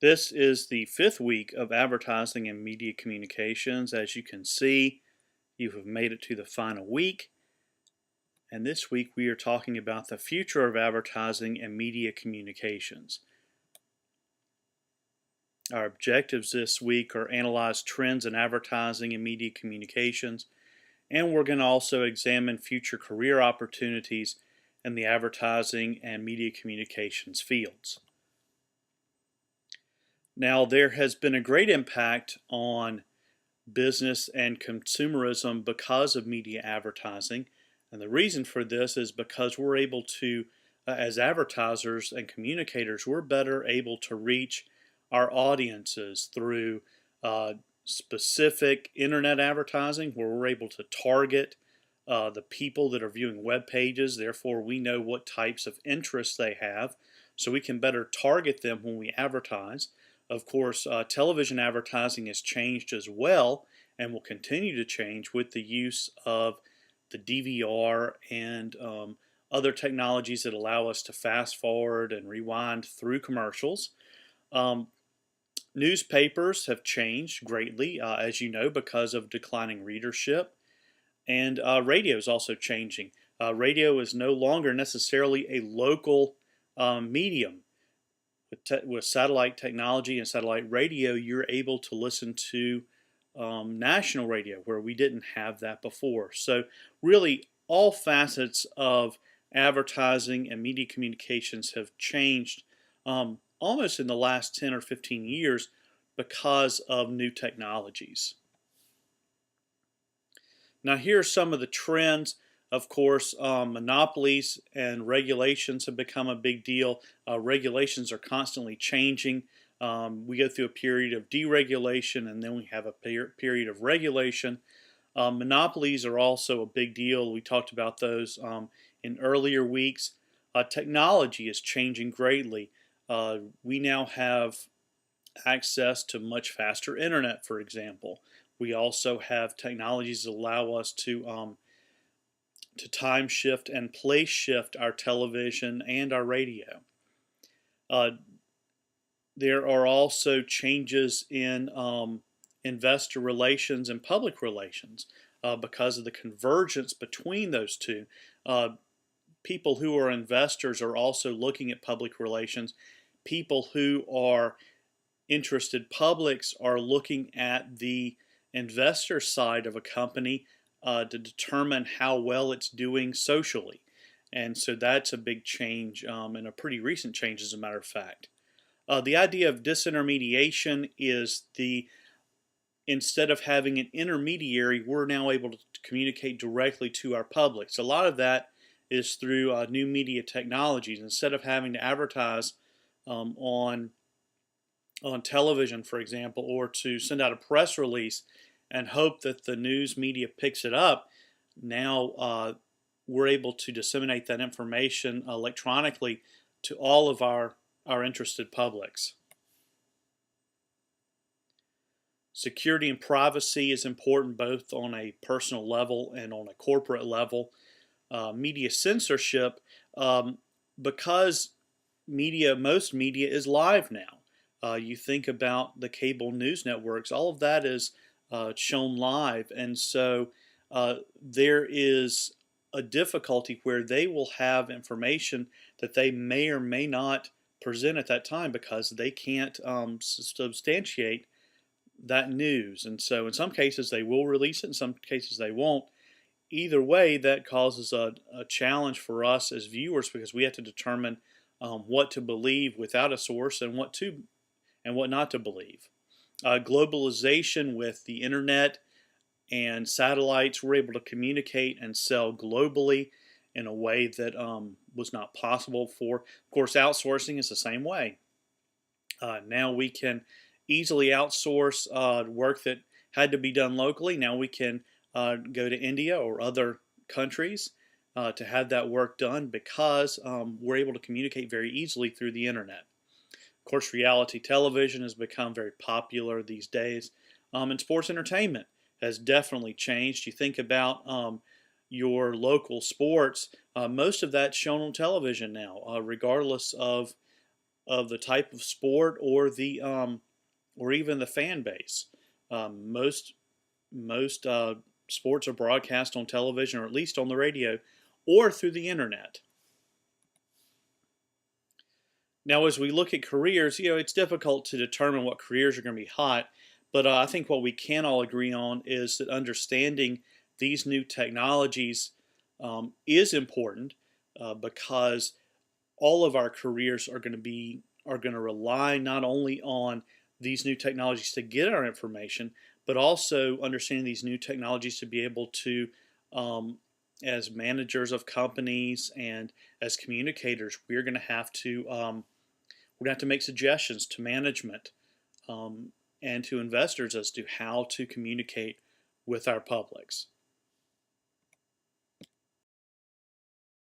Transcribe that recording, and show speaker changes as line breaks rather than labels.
This is the fifth week of advertising and media communications. As you can see, you have made it to the final week. And this week we are talking about the future of advertising and media communications. Our objectives this week are analyze trends in advertising and media communications, and we're going to also examine future career opportunities in the advertising and media communications fields. Now, there has been a great impact on business and consumerism because of media advertising. And the reason for this is because we're able to, as advertisers and communicators, we're better able to reach our audiences through specific internet advertising, where we're able to target the people that are viewing web pages. Therefore, we know what types of interests they have, so we can better target them when we advertise. Of course, television advertising has changed as well and will continue to change with the use of the DVR and other technologies that allow us to fast forward and rewind through commercials. Newspapers have changed greatly, as you know, because of declining readership. And radio is also changing. Radio is no longer necessarily a local medium. With satellite technology and satellite radio, you're able to listen to national radio, where we didn't have that before. So really, all facets of advertising and media communications have changed almost in the last 10 or 15 years because of new technologies. Now, here are some of the trends. Of course, monopolies and regulations have become a big deal. Regulations are constantly changing. We go through a period of deregulation, and then we have a period of regulation. Monopolies are also a big deal. We talked about those in earlier weeks. Technology is changing greatly. We now have access to much faster internet, for example. We also have technologies that allow us to time shift and place shift our television and our radio. There are also changes in investor relations and public relations because of the convergence between those two. People who are investors are also looking at public relations. People who are interested publics are looking at the investor side of a company to determine how well it's doing socially. And so that's a big change and a pretty recent change, as a matter of fact. The idea of disintermediation is instead of having an intermediary, we're now able to communicate directly to our publics. A lot of that is through new media technologies. Instead of having to advertise on television, for example, or to send out a press release and hope that the news media picks it up, now we're able to disseminate that information electronically to all of our interested publics. Security and privacy is important both on a personal level and on a corporate level. Media censorship, because most media is live now. You think about the cable news networks, all of that is shown live, and so there is a difficulty where they will have information that they may or may not present at that time because they can't substantiate that news. And so in some cases they will release it, in some cases they won't. Either way, that causes a challenge for us as viewers, because we have to determine what to believe without a source and what not to believe. Globalization with the internet and satellites, we're able to communicate and sell globally in a way that was not possible before. Of course, outsourcing is the same way. Now we can easily outsource work that had to be done locally. Now we can go to India or other countries to have that work done because we're able to communicate very easily through the internet. Of course, reality television has become very popular these days, and sports entertainment has definitely changed. You think about your local sports, most of that's shown on television now, regardless of of the type of sport or the or even the fan base. Most sports are broadcast on television, or at least on the radio, or through the internet. Now, as we look at careers, it's difficult to determine what careers are going to be hot, but I think what we can all agree on is that understanding these new technologies is important because all of our careers are going to rely not only on these new technologies to get our information, but also understanding these new technologies to be able to, as managers of companies and as communicators, we're going to have to make suggestions to management and to investors as to how to communicate with our publics.